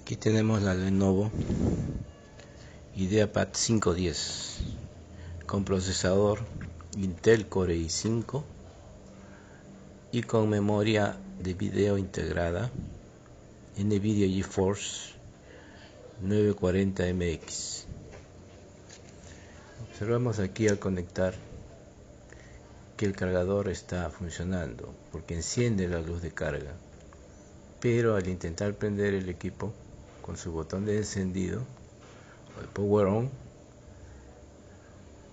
Aquí tenemos la Lenovo IdeaPad 510 con procesador Intel Core i5 y con memoria de video integrada NVIDIA GeForce 940MX. Observamos aquí al conectar que el cargador está funcionando porque enciende la luz de carga, pero al intentar prender el equipo con su botón de encendido o de power on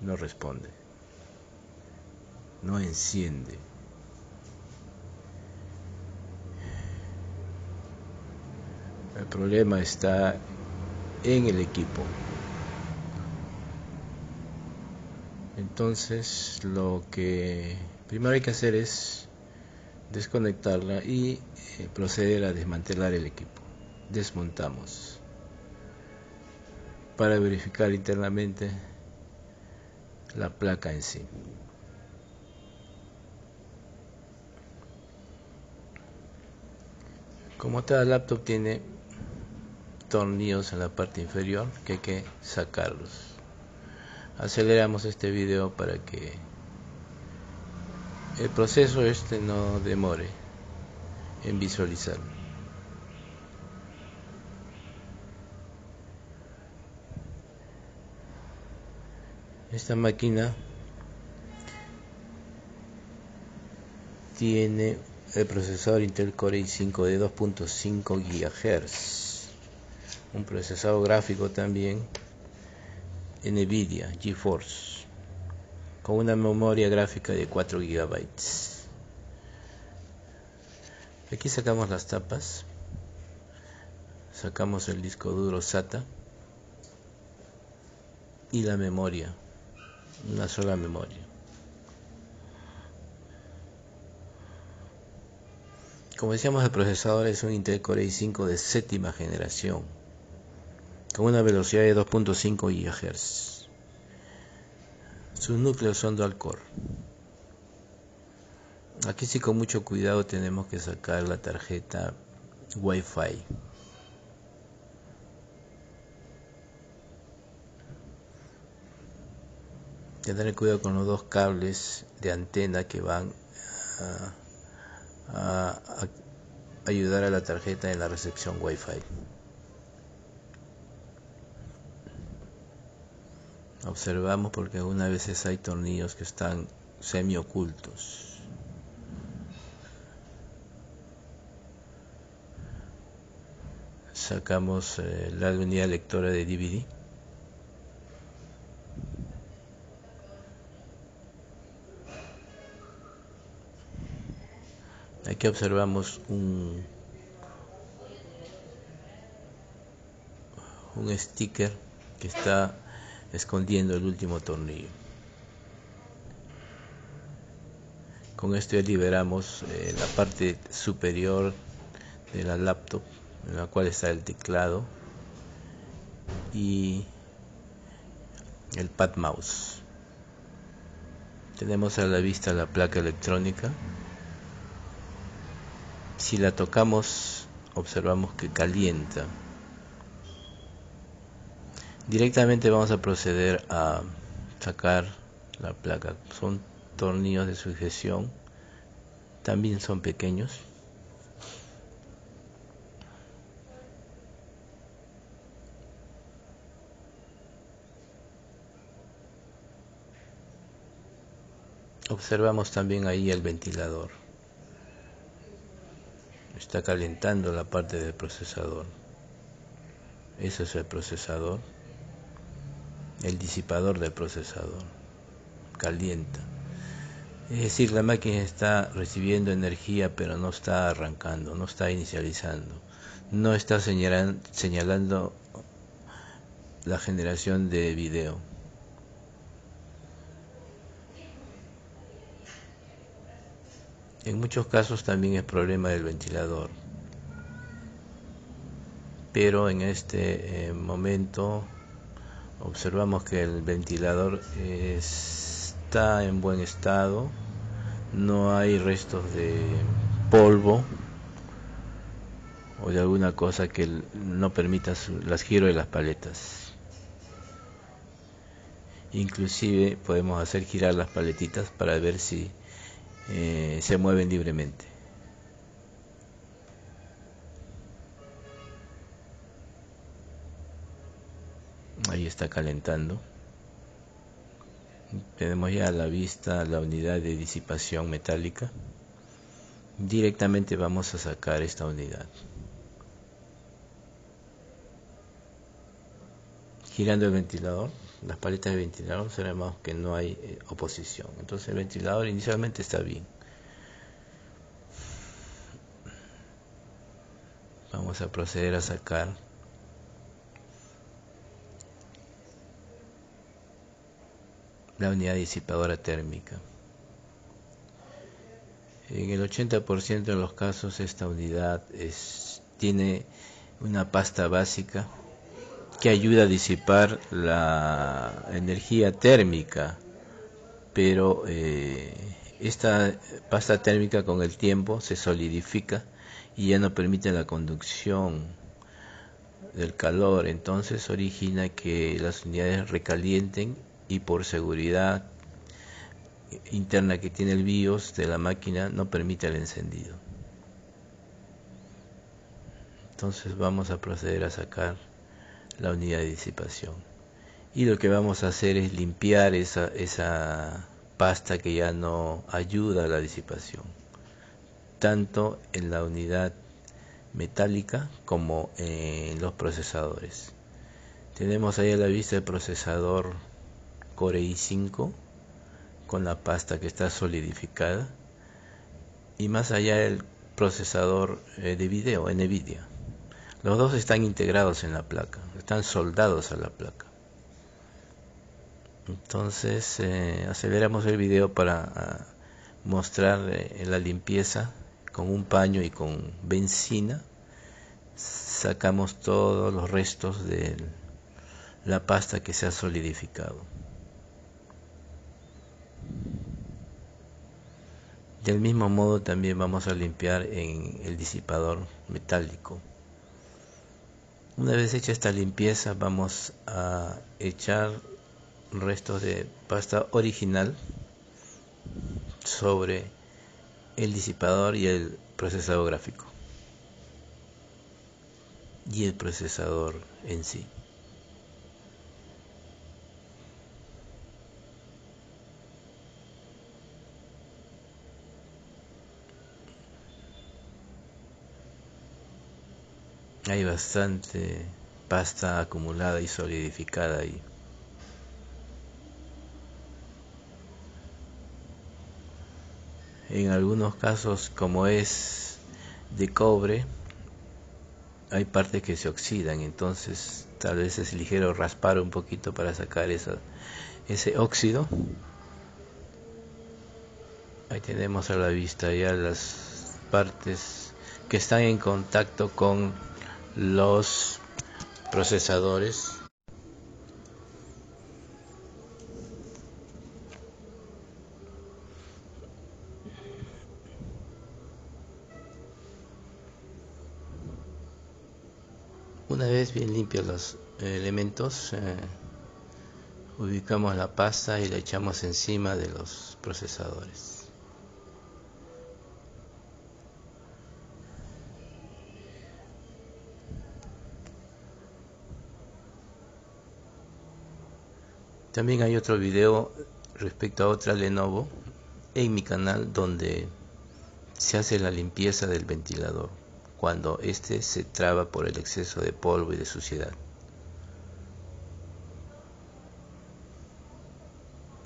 no responde, no enciende. El problema está en el equipo. Entonces lo que primero hay que hacer es desconectarla y proceder a desmantelar el equipo. Desmontamos para verificar internamente la placa en sí. Como toda laptop tiene tornillos en la parte inferior que hay que sacarlos. Aceleramos este video para que el proceso no demore en visualizar. Esta máquina tiene el procesador Intel Core i5 de 2.5 GHz, un procesador gráfico también NVIDIA GeForce con una memoria gráfica de 4 GB. Aquí sacamos las tapas, sacamos el disco duro SATA y la memoria, una sola memoria. Como decíamos, el procesador es un Intel Core i5 de séptima generación con una velocidad de 2.5 GHz. Sus núcleos son dual core. Aquí sí, con mucho cuidado tenemos que sacar la tarjeta Wi-Fi. Tener cuidado con los dos cables de antena que van a ayudar a la tarjeta en la recepción Wi-Fi. Observamos porque algunas veces hay tornillos que están semi ocultos. Sacamos la unidad lectora de DVD. Aquí observamos un sticker que está escondiendo el último tornillo. Con esto ya liberamos la parte superior de la laptop, en la cual está el teclado y el pad mouse. Tenemos a la vista la placa electrónica. Si la tocamos, observamos que calienta. Directamente vamos a proceder a sacar la placa. Son tornillos de sujeción, también son pequeños. Observamos también ahí el ventilador. Está calentando la parte del procesador. Ese es el procesador. El disipador del procesador calienta. Es decir, la máquina está recibiendo energía, pero no está arrancando, no está inicializando, no está señalando la generación de video. En muchos casos también es problema del ventilador, pero en este momento observamos que el ventilador está en buen estado, no hay restos de polvo o de alguna cosa que no permita las giro de las paletas. Inclusive podemos hacer girar las paletitas para ver si se mueven libremente. Ahí está calentando. Tenemos ya a la vista la unidad de disipación metálica. Directamente vamos a sacar esta unidad. Girando el ventilador, las paletas de ventilador, observamos que no hay oposición. Entonces el ventilador inicialmente está bien. Vamos a proceder a sacar la unidad disipadora térmica. En el 80% de los casos esta unidad tiene una pasta básica que ayuda a disipar la energía térmica, pero esta pasta térmica con el tiempo se solidifica y ya no permite la conducción del calor, entonces origina que las unidades recalienten y por seguridad interna que tiene el BIOS de la máquina no permite el encendido. Entonces vamos a proceder a sacar la unidad de disipación y lo que vamos a hacer es limpiar esa pasta que ya no ayuda a la disipación, tanto en la unidad metálica como en los procesadores. Tenemos ahí a la vista el procesador Core i5 con la pasta que está solidificada, y más allá el procesador de video NVIDIA. Los dos están integrados en la placa, están soldados a la placa. Entonces aceleramos el video para mostrar la limpieza con un paño y con benzina. Sacamos todos los restos de la pasta que se ha solidificado. Del mismo modo también vamos a limpiar en el disipador metálico. Una vez hecha esta limpieza vamos a echar restos de pasta original sobre el disipador y el procesador gráfico y el procesador en sí. Hay bastante pasta acumulada y solidificada ahí. En algunos casos, como es de cobre, hay partes que se oxidan, entonces tal vez es ligero raspar un poquito para sacar ese óxido. Ahí tenemos a la vista ya las partes que están en contacto con los procesadores. Una vez bien limpios los elementos, ubicamos la pasta y la echamos encima de los procesadores. También hay otro video respecto a otra Lenovo en mi canal donde se hace la limpieza del ventilador cuando este se traba por el exceso de polvo y de suciedad.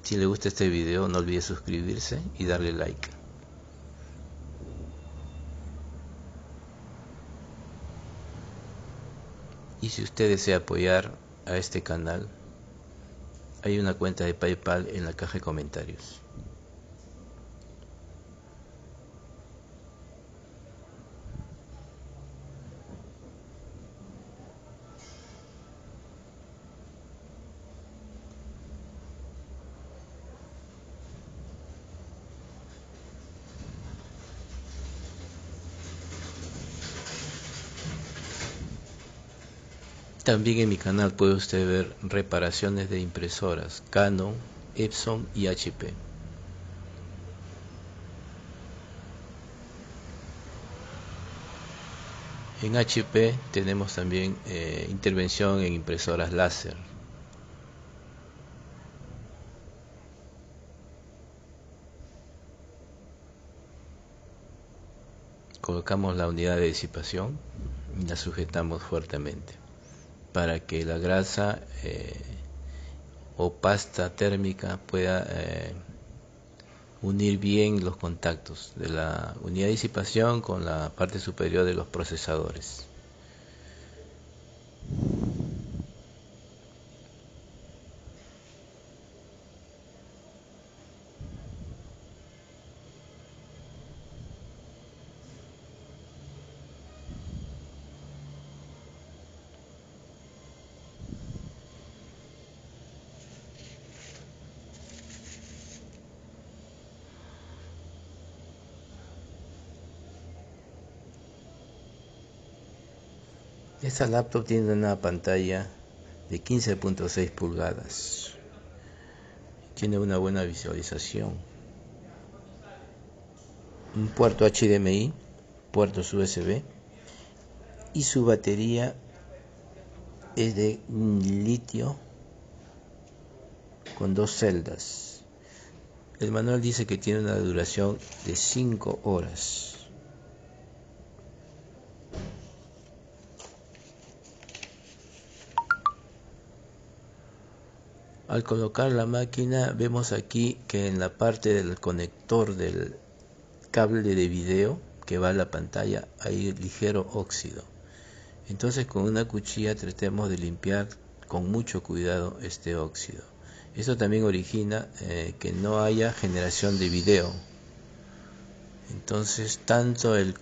Si le gusta este video no olvide suscribirse y darle like. Y si usted desea apoyar a este canal, hay una cuenta de PayPal en la caja de comentarios. También en mi canal puede usted ver reparaciones de impresoras Canon, Epson y HP. En HP tenemos también intervención en impresoras láser. Colocamos la unidad de disipación y la sujetamos fuertemente para que la grasa o pasta térmica pueda unir bien los contactos de la unidad de disipación con la parte superior de los procesadores. Esta laptop tiene una pantalla de 15.6 pulgadas. Tiene una buena visualización. Un puerto HDMI, puertos USB y su batería es de litio con 2 celdas. El manual dice que tiene una duración de 5 horas. Al colocar la máquina vemos aquí que en la parte del conector del cable de video que va a la pantalla hay ligero óxido. Entonces con una cuchilla tratemos de limpiar con mucho cuidado este óxido. Esto también origina que no haya generación de video. Entonces tanto el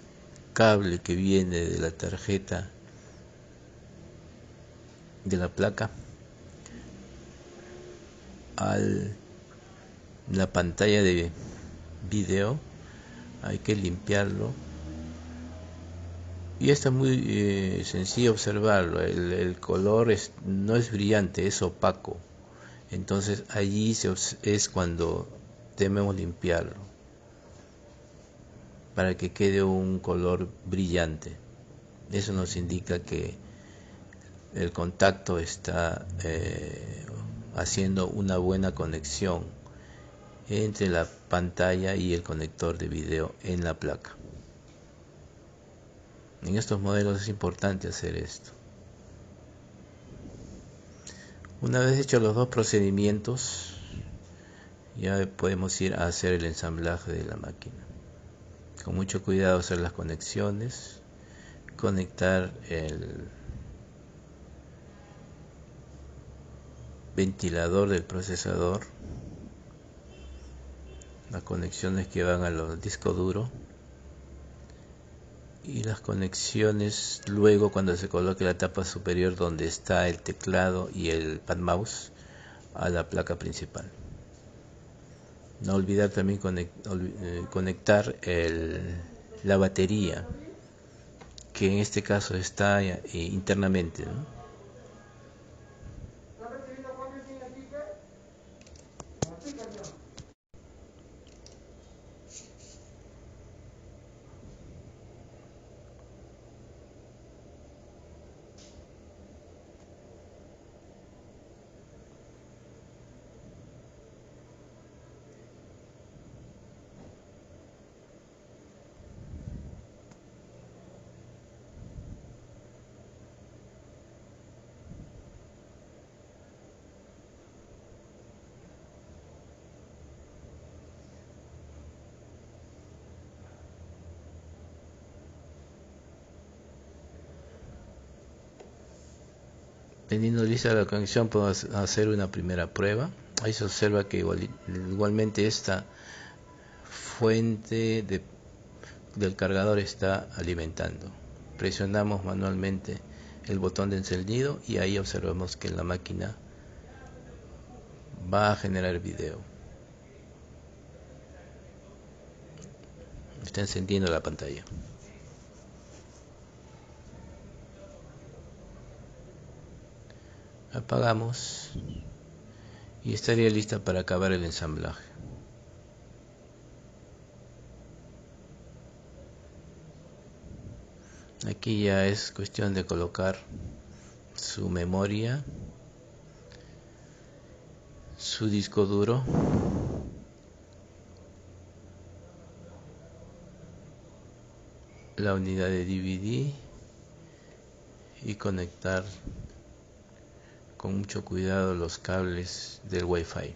cable que viene de la tarjeta de la placa a la pantalla de video hay que limpiarlo, y esto es muy sencillo observarlo. El color no es brillante, es opaco. Entonces allí es cuando debemos limpiarlo para que quede un color brillante. Eso nos indica que el contacto está haciendo una buena conexión entre la pantalla y el conector de video en la placa. En estos modelos es importante hacer esto. Una vez hechos los dos procedimientos, ya podemos ir a hacer el ensamblaje de la máquina. Con mucho cuidado hacer las conexiones, conectar el ventilador del procesador, las conexiones que van a los discos duros y las conexiones luego cuando se coloque la tapa superior donde está el teclado y el pad mouse a la placa principal. No olvidar también conectar la batería, que en este caso está internamente, ¿no? Teniendo lista la conexión, podemos hacer una primera prueba. Ahí se observa que igualmente esta fuente del cargador está alimentando. Presionamos manualmente el botón de encendido y ahí observamos que la máquina va a generar video. Está encendiendo la pantalla. Apagamos y estaría lista para acabar el ensamblaje. Aquí ya es cuestión de colocar su memoria, su disco duro, la unidad de DVD y conectar con mucho cuidado los cables del Wi-Fi.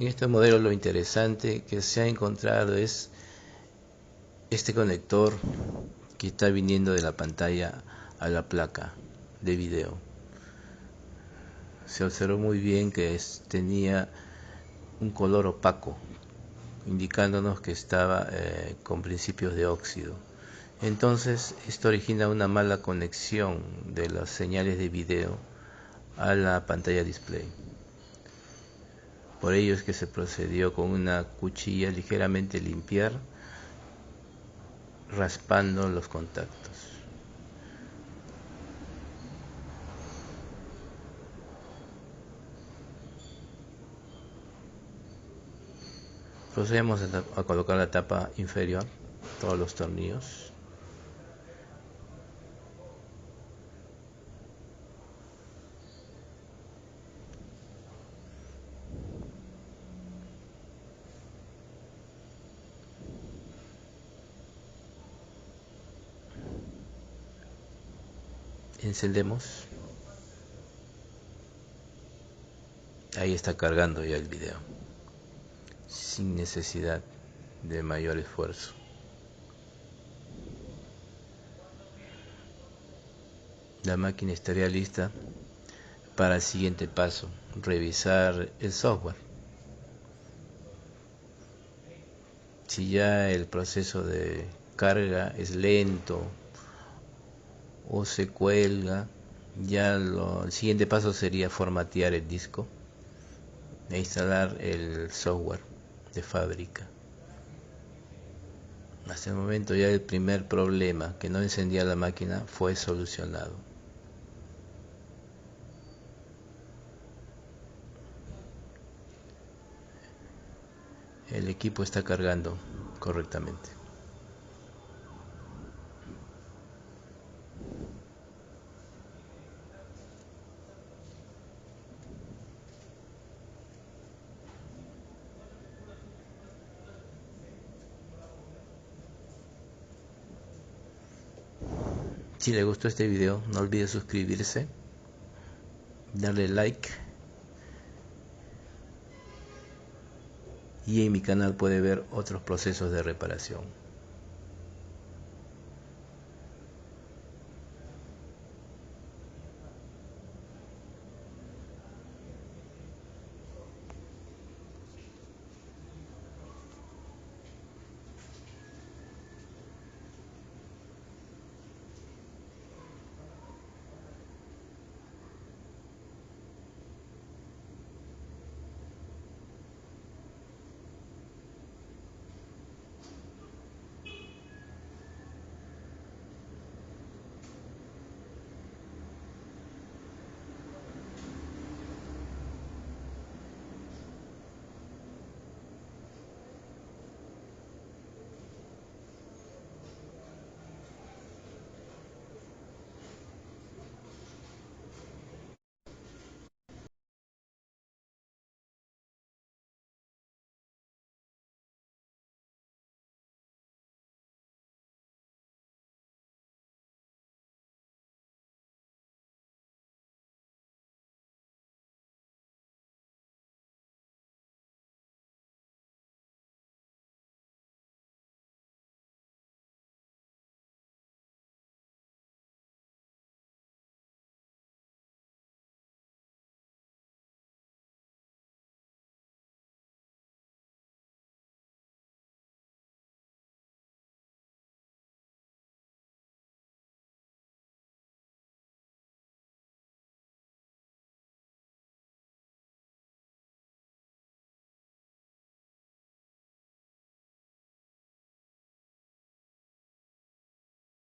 En este modelo lo interesante que se ha encontrado es este conector que está viniendo de la pantalla a la placa de video. Se observó muy bien que tenía un color opaco, indicándonos que estaba con principios de óxido. Entonces esto origina una mala conexión de las señales de video a la pantalla display. Por ello es que se procedió con una cuchilla ligeramente limpiar, raspando los contactos. Procedemos a colocar la tapa inferior, todos los tornillos. Encendemos. Ahí está cargando ya el video, sin necesidad de mayor esfuerzo. La máquina estaría lista para el siguiente paso, revisar el software. Si ya el proceso de carga es lento o se cuelga, ya el siguiente paso sería formatear el disco e instalar el software de fábrica. Hasta el momento ya el primer problema, que no encendía la máquina, fue solucionado. El equipo está cargando correctamente. Si le gustó este video, no olvide suscribirse, darle like, y en mi canal puede ver otros procesos de reparación.